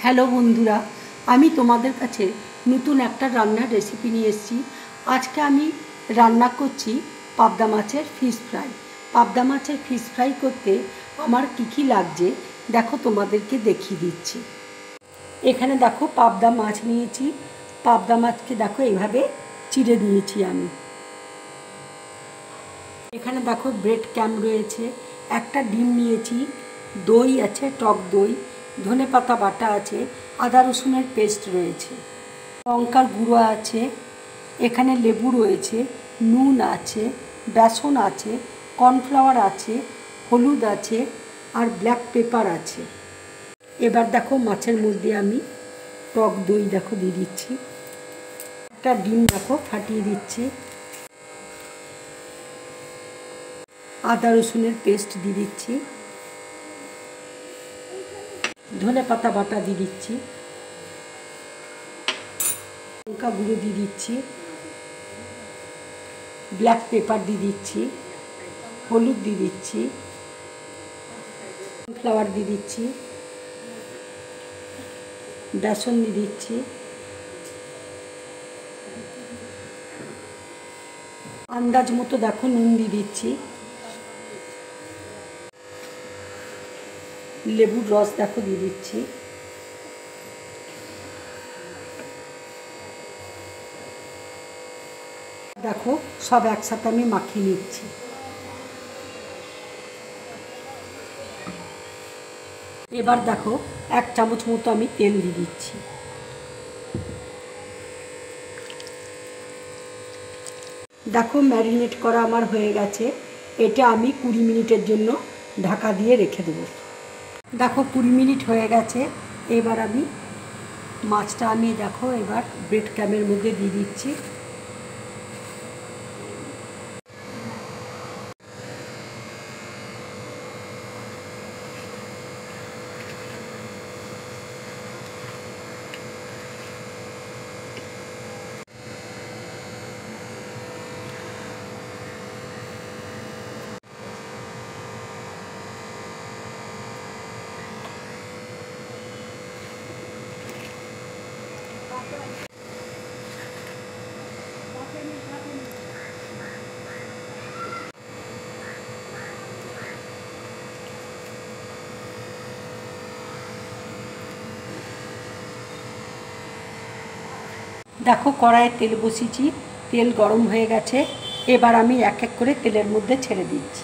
Hello বন্ধুরা, আমি তোমাদের কাছে নতুন একটা রান্নার রেসিপি নিয়ে এসেছি। আজকে আমি রান্না করছি পাবদা মাছের ফিশ ফ্রাই। পাবদা মাছের ফিশ ফ্রাই করতে আমার কী লাগছে দেখো, তোমাদেরকে দেখিয়ে দিচ্ছি। এখানে দেখো পাবদা মাছ নিয়েছি। পাবদা মাছকে দেখো এইভাবে চিড়ে দিয়েছি আমি। এখানে দেখো ব্রেড ক্যাম রয়েছে, একটা ডিম নিয়েছি, দই আছে, টক দই, ধনেপাতা বাটা আছে, আদা রসুনের পেস্ট রয়েছে, লঙ্কার গুঁড়ো আছে, এখানে লেবু রয়েছে, নুন আছে, বেসন আছে, কর্নফ্লাওয়ার আছে, হলুদ আছে আর ব্ল্যাক পেপার আছে। এবার দেখো মাছের মধ্যে আমি টক দই দেখো দিয়ে দিচ্ছি, একটা ডিম দেখো ফাটিয়ে দিচ্ছি, আদা রসুনের পেস্ট দিয়ে দিচ্ছি, ধনেপাতা বাটা দিয়ে দিচ্ছি, লঙ্কা গুঁড়ো দিয়ে দিচ্ছি, ব্ল্যাক পেপার দিয়ে দিচ্ছি, হলুদ দিয়ে দিচ্ছি, কর্নফ্লাওয়ার দিয়ে দিচ্ছি, বেসন দিয়ে দিচ্ছি, আন্দাজ মতো দেখো নুন দিয়ে দিচ্ছি, লেবুর রস দেখো দিয়ে দিচ্ছি, দেখো সব একসাথে আমি মাখিয়ে নিচ্ছি। এবার দেখো 1 চামচ মতো আমি তেল দিয়ে দিচ্ছি। দেখো ম্যারিনেট করা আমার হয়ে গেছে। এটা আমি 20 মিনিটের জন্য ঢাকা দিয়ে রেখে দেবো। দেখো 20 মিনিট হয়ে গেছে। এবার আমি মাছটা দেখো এবার ব্রেড ক্যামের মধ্যে দিয়ে দিচ্ছি। দেখো কড়াইয়ে তেল বসিয়েছি, তেল গরম হয়ে গেছে। এবার আমি এক এক করে তেলের মধ্যে ছেড়ে দিচ্ছি।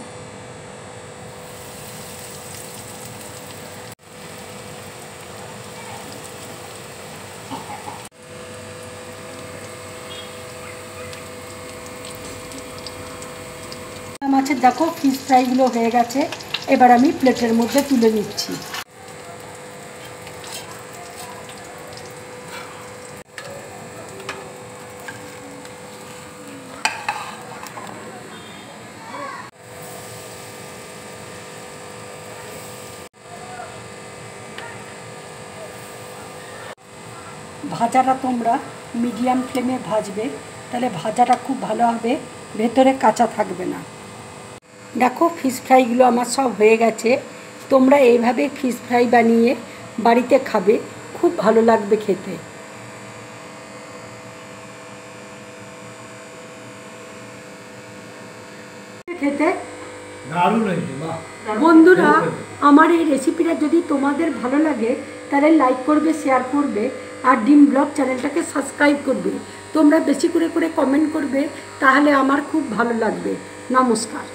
মাছের দেখো ফিশ ফ্রাইগুলো হয়ে গেছে। এবার আমি প্লেটের মধ্যে তুলে নিচ্ছি। ভাজাটা তোমরা মিডিয়াম ফ্লেমে ভাজবে, তাহলে ভাজাটা খুব ভালো হবে, ভেতরে কাঁচা থাকবে না। দেখো ফিশ ফ্রাইগুলো আমার সব হয়ে গেছে। তোমরা এইভাবে ফিশ ফ্রাই বানিয়ে বাড়িতে খাবে, খুব ভালো লাগবে খেতে। খেতে দারুণ হয়েছে। বন্ধুরা, আমার এই রেসিপিটা যদি তোমাদের ভালো লাগে তাহলে লাইক করবে, শেয়ার করবে আর ডিম ব্লগ চ্যানেলটাকে সাবস্ক্রাইব করবে। তোমরা বেশি করে কমেন্ট করবে, তাহলে আমার খুব ভালো লাগবে। নমস্কার।